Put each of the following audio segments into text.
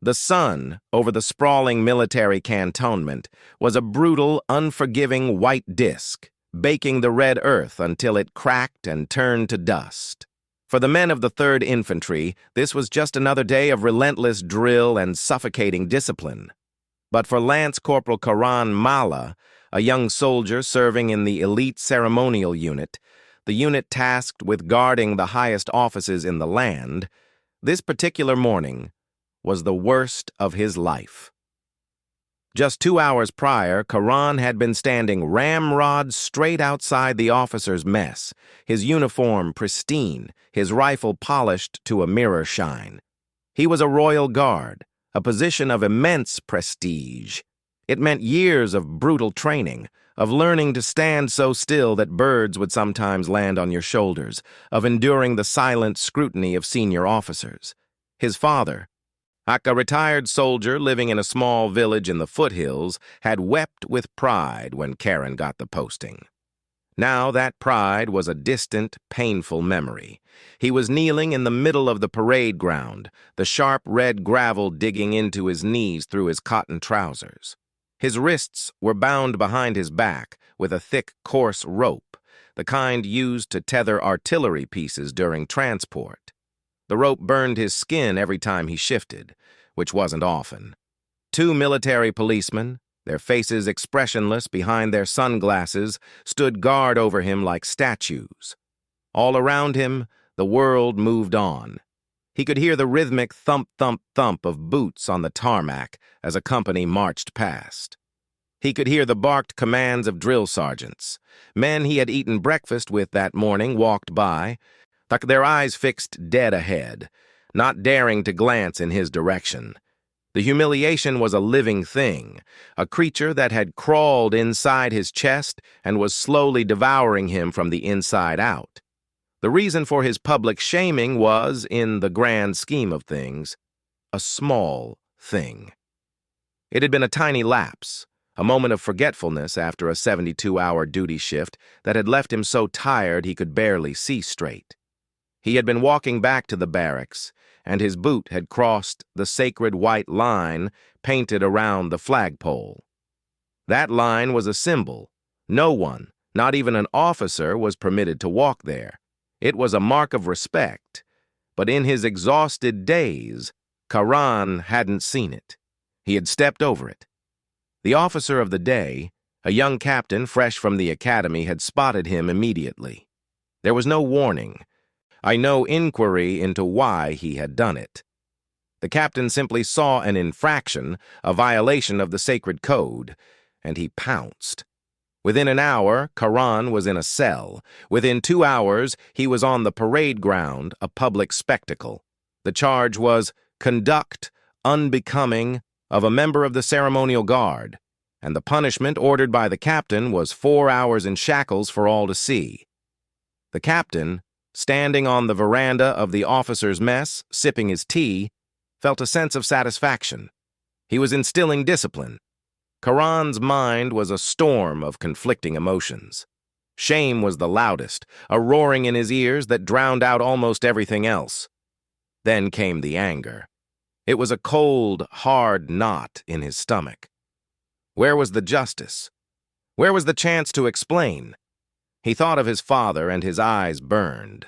The sun, over the sprawling military cantonment, was a brutal, unforgiving white disk, baking the red earth until it cracked and turned to dust. For the men of the 3rd Infantry, this was just another day of relentless drill and suffocating discipline. But for Lance Corporal Karan Mala, a young soldier serving in the elite ceremonial unit, the unit tasked with guarding the highest offices in the land, this particular morning was the worst of his life. Just 2 hours prior, Karan had been standing ramrod straight outside the officer's mess, his uniform pristine, his rifle polished to a mirror shine. He was a Royal Guard, a position of immense prestige. It meant years of brutal training, of learning to stand so still that birds would sometimes land on your shoulders, of enduring the silent scrutiny of senior officers. His father, a retired soldier living in a small village in the foothills, had wept with pride when Karen got the posting. Now that pride was a distant, painful memory. He was kneeling in the middle of the parade ground, the sharp red gravel digging into his knees through his cotton trousers. His wrists were bound behind his back with a thick, coarse rope, the kind used to tether artillery pieces during transport. The rope burned his skin every time he shifted, which wasn't often. 2 military policemen, their faces expressionless behind their sunglasses, stood guard over him like statues. All around him, the world moved on. He could hear the rhythmic thump-thump-thump of boots on the tarmac as a company marched past. He could hear the barked commands of drill sergeants. Men he had eaten breakfast with that morning walked by, their eyes fixed dead ahead, not daring to glance in his direction. The humiliation was a living thing, a creature that had crawled inside his chest and was slowly devouring him from the inside out. The reason for his public shaming was, in the grand scheme of things, a small thing. It had been a tiny lapse, a moment of forgetfulness after a 72-hour duty shift that had left him so tired he could barely see straight. He had been walking back to the barracks, and his boot had crossed the sacred white line painted around the flagpole. That line was a symbol. No one, not even an officer, was permitted to walk there. It was a mark of respect, but in his exhausted days, Karan hadn't seen it. He had stepped over it. The officer of the day, a young captain fresh from the academy, had spotted him immediately. There was no warning, no inquiry into why he had done it. The captain simply saw an infraction, a violation of the sacred code, and he pounced. Within an hour, Karan was in a cell. Within 2 hours, he was on the parade ground, a public spectacle. The charge was conduct unbecoming of a member of the ceremonial guard, and the punishment ordered by the captain was 4 hours in shackles for all to see. The captain, standing on the veranda of the officers' mess, sipping his tea, felt a sense of satisfaction. He was instilling discipline. Karan's mind was a storm of conflicting emotions. Shame was the loudest, a roaring in his ears that drowned out almost everything else. Then came the anger. It was a cold, hard knot in his stomach. Where was the justice? Where was the chance to explain? He thought of his father and his eyes burned,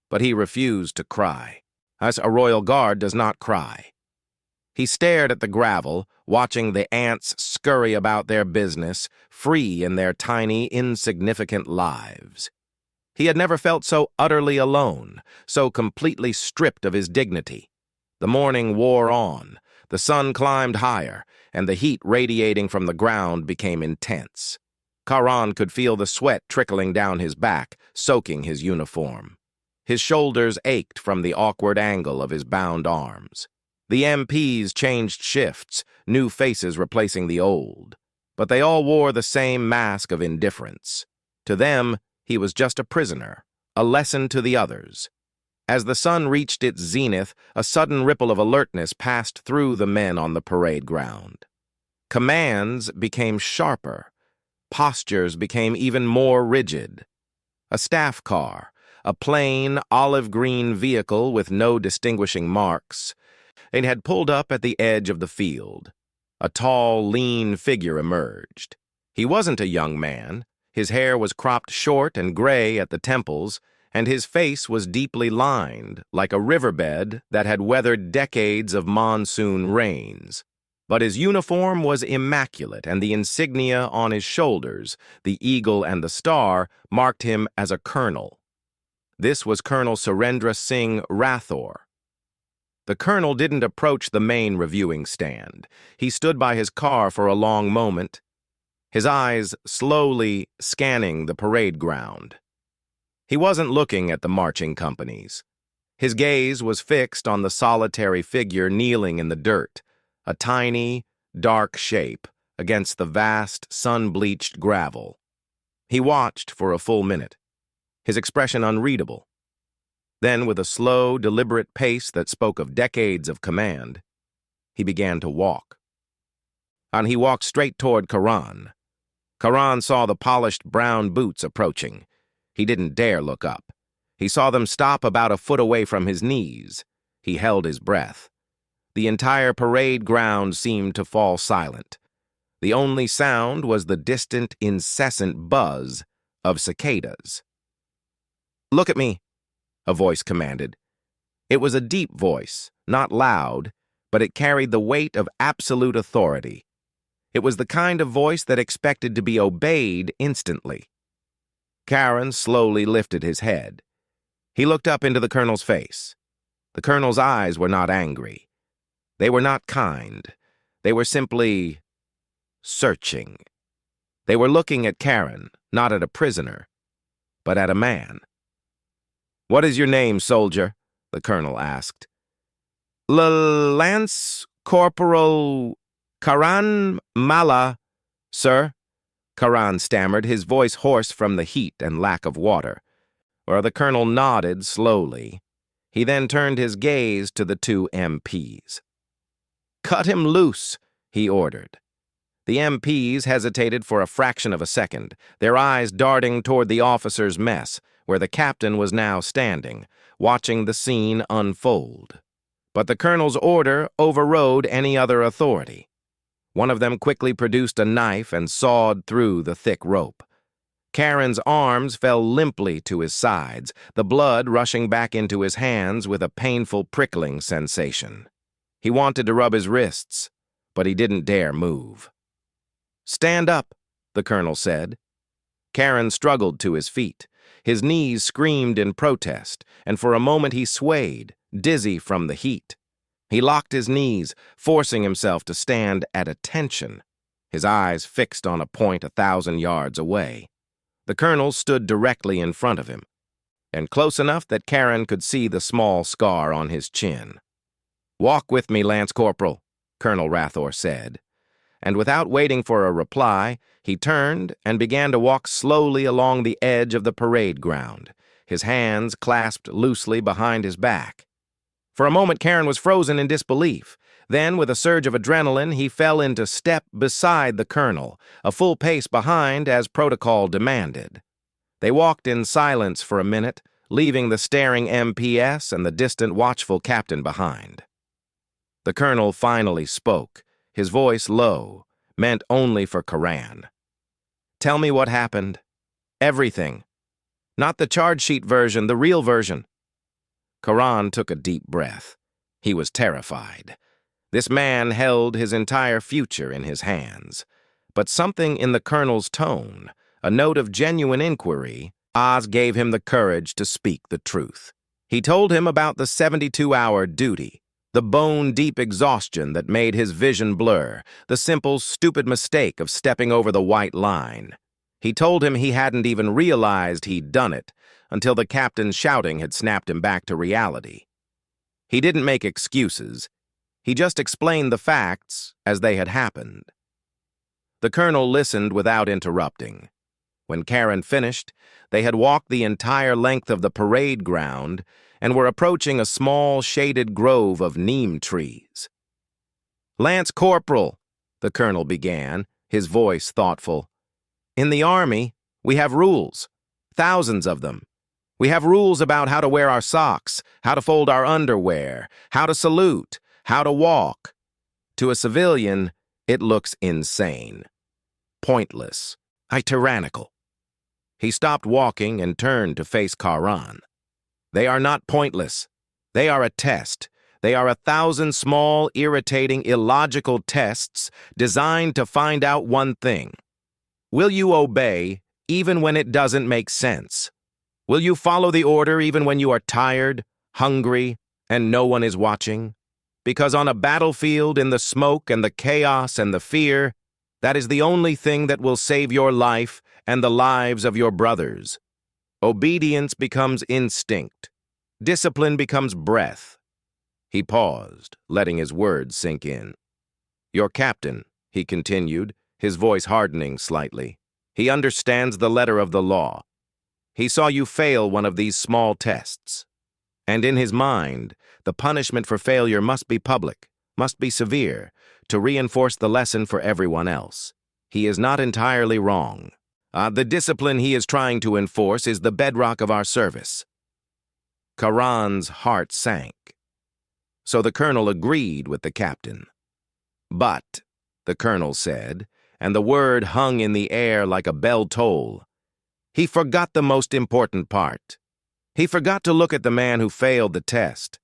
but he refused to cry. As a Royal Guard does not cry. He stared at the gravel, watching the ants scurry about their business, free in their tiny, insignificant lives. He had never felt so utterly alone, so completely stripped of his dignity. The morning wore on, the sun climbed higher, and the heat radiating from the ground became intense. Karan could feel the sweat trickling down his back, soaking his uniform. His shoulders ached from the awkward angle of his bound arms. The MPs changed shifts, new faces replacing the old. But they all wore the same mask of indifference. To them, he was just a prisoner, a lesson to the others. As the sun reached its zenith, a sudden ripple of alertness passed through the men on the parade ground. Commands became sharper. Postures became even more rigid. A staff car, a plain, olive-green vehicle with no distinguishing marks, They had pulled up at the edge of the field. A tall, lean figure emerged. He wasn't a young man. His hair was cropped short and gray at the temples, and his face was deeply lined, like a riverbed that had weathered decades of monsoon rains. But his uniform was immaculate, and the insignia on his shoulders, the eagle and the star, marked him as a colonel. This was Colonel Surendra Singh Rathore. The colonel didn't approach the main reviewing stand. He stood by his car for a long moment, his eyes slowly scanning the parade ground. He wasn't looking at the marching companies. His gaze was fixed on the solitary figure kneeling in the dirt, a tiny, dark shape against the vast, sun-bleached gravel. He watched for a full minute, his expression unreadable. Then, with a slow, deliberate pace that spoke of decades of command, he began to walk. And he walked straight toward Karan. Karan saw the polished brown boots approaching. He didn't dare look up. He saw them stop about a foot away from his knees. He held his breath. The entire parade ground seemed to fall silent. The only sound was the distant, incessant buzz of cicadas. "Look at me," a voice commanded. It was a deep voice, not loud, but it carried the weight of absolute authority. It was the kind of voice that expected to be obeyed instantly. Karan slowly lifted his head. He looked up into the colonel's face. The colonel's eyes were not angry. They were not kind. They were simply searching. They were looking at Karan, not at a prisoner, but at a man. "What is your name, soldier?" the colonel asked. "Lance Corporal Karan Mala, sir," Karan stammered, his voice hoarse from the heat and lack of water. The colonel nodded slowly. He then turned his gaze to the two MPs. "Cut him loose," he ordered. The MPs hesitated for a fraction of a second, their eyes darting toward the officers' mess, where the captain was now standing, watching the scene unfold. But the colonel's order overrode any other authority. One of them quickly produced a knife and sawed through the thick rope. Karan's arms fell limply to his sides, the blood rushing back into his hands with a painful prickling sensation. He wanted to rub his wrists, but he didn't dare move. "Stand up," the colonel said. Karan struggled to his feet. His knees screamed in protest, and for a moment he swayed, dizzy from the heat. He locked his knees, forcing himself to stand at attention, his eyes fixed on a point 1,000 yards away. The colonel stood directly in front of him, and close enough that Karan could see the small scar on his chin. "Walk with me, Lance Corporal," Colonel Rathore said. And without waiting for a reply, he turned and began to walk slowly along the edge of the parade ground, his hands clasped loosely behind his back. For a moment, Karan was frozen in disbelief. Then, with a surge of adrenaline, he fell into step beside the colonel, a full pace behind as protocol demanded. They walked in silence for a minute, leaving the staring MPS and the distant watchful captain behind. The colonel finally spoke, his voice low, meant only for Karan. "Tell me what happened. Everything. Not the charge sheet version, the real version." Karan took a deep breath. He was terrified. This man held his entire future in his hands. But something in the colonel's tone, a note of genuine inquiry, gave him the courage to speak the truth. He told him about the 72-hour duty, the bone-deep exhaustion that made his vision blur, the simple, stupid mistake of stepping over the white line. He told him he hadn't even realized he'd done it until the captain's shouting had snapped him back to reality. He didn't make excuses. He just explained the facts as they had happened. The colonel listened without interrupting. When Karan finished, they had walked the entire length of the parade ground and were approaching a small, shaded grove of neem trees. "Lance Corporal," the colonel began, his voice thoughtful. "In the Army, we have rules, thousands of them. We have rules about how to wear our socks, how to fold our underwear, how to salute, how to walk. To a civilian, it looks insane, pointless, tyrannical. He stopped walking and turned to face Karan. They are not pointless. They are a test. They are 1,000 small, irritating, illogical tests designed to find out one thing. Will you obey even when it doesn't make sense? Will you follow the order even when you are tired, hungry, and no one is watching? Because on a battlefield, in the smoke and the chaos and the fear, that is the only thing that will save your life and the lives of your brothers. Obedience becomes instinct. Discipline becomes breath. He paused, letting his words sink in. Your captain, he continued, his voice hardening slightly. He understands the letter of the law. He saw you fail one of these small tests. And in his mind, the punishment for failure must be public, must be severe, to reinforce the lesson for everyone else. He is not entirely wrong. The discipline he is trying to enforce is the bedrock of our service. Karan's heart sank. So the colonel agreed with the captain. But, the colonel said, and the word hung in the air like a bell toll, he forgot the most important part. He forgot to look at the man who failed the test.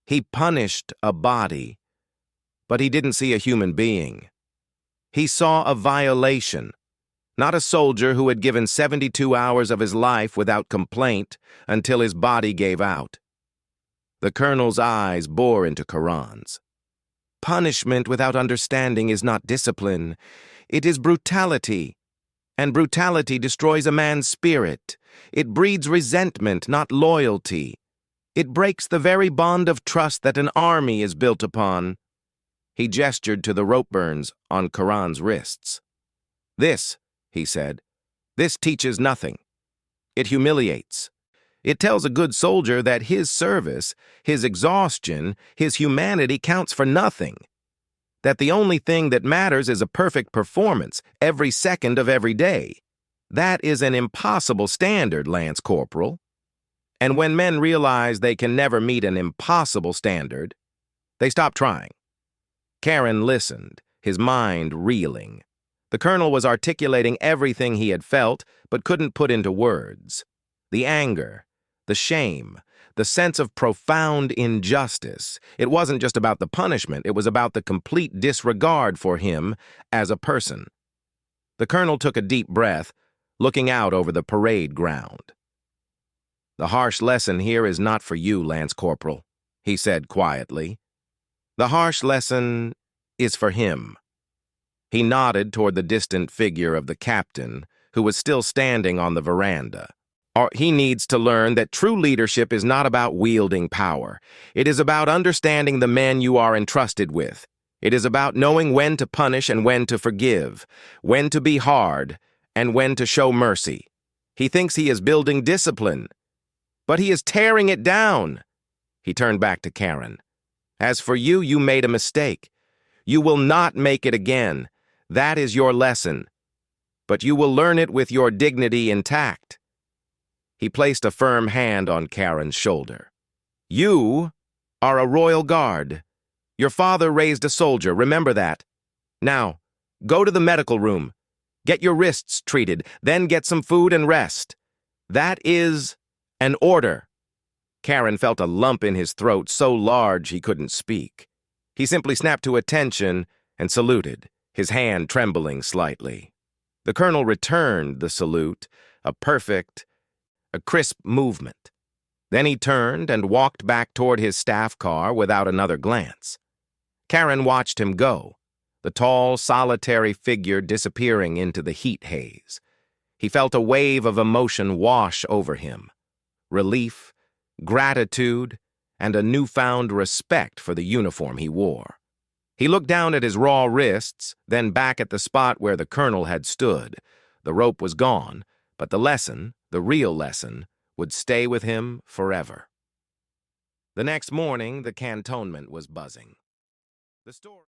He punished a body, but he didn't see a human being. He saw a violation, not a soldier who had given 72 hours of his life without complaint until his body gave out. The colonel's eyes bore into Karan's. Punishment without understanding is not discipline. It is brutality. And brutality destroys a man's spirit. It breeds resentment, not loyalty. It breaks the very bond of trust that an army is built upon. He gestured to the rope burns on Karan's wrists. This, he said, this teaches nothing. It humiliates. It tells a good soldier that his service, his exhaustion, his humanity counts for nothing. That the only thing that matters is a perfect performance every second of every day. That is an impossible standard, Lance Corporal. And when men realize they can never meet an impossible standard, they stop trying. Karen listened, his mind reeling. The colonel was articulating everything he had felt, but couldn't put into words. The anger, the shame, the sense of profound injustice. It wasn't just about the punishment, it was about the complete disregard for him as a person. The colonel took a deep breath, looking out over the parade ground. The harsh lesson here is not for you, Lance Corporal, he said quietly. The harsh lesson is for him. He nodded toward the distant figure of the captain, who was still standing on the veranda. He needs to learn that true leadership is not about wielding power. It is about understanding the men you are entrusted with. It is about knowing when to punish and when to forgive, when to be hard and when to show mercy. He thinks he is building discipline, but he is tearing it down. He turned back to Karen. As for you, you made a mistake. You will not make it again. That is your lesson. But you will learn it with your dignity intact. He placed a firm hand on Karen's shoulder. You are a royal guard. Your father raised a soldier, remember that. Now, go to the medical room. Get your wrists treated, then get some food and rest. That is an order. Karen felt a lump in his throat so large he couldn't speak. He simply snapped to attention and saluted, his hand trembling slightly. The colonel returned the salute, a crisp movement. Then he turned and walked back toward his staff car without another glance. Karen watched him go, the tall, solitary figure disappearing into the heat haze. He felt a wave of emotion wash over him. Relief, gratitude, and a newfound respect for the uniform he wore. He looked down at his raw wrists, then back at the spot where the colonel had stood. The rope was gone, but the lesson, the real lesson, would stay with him forever. The next morning, the cantonment was buzzing. The story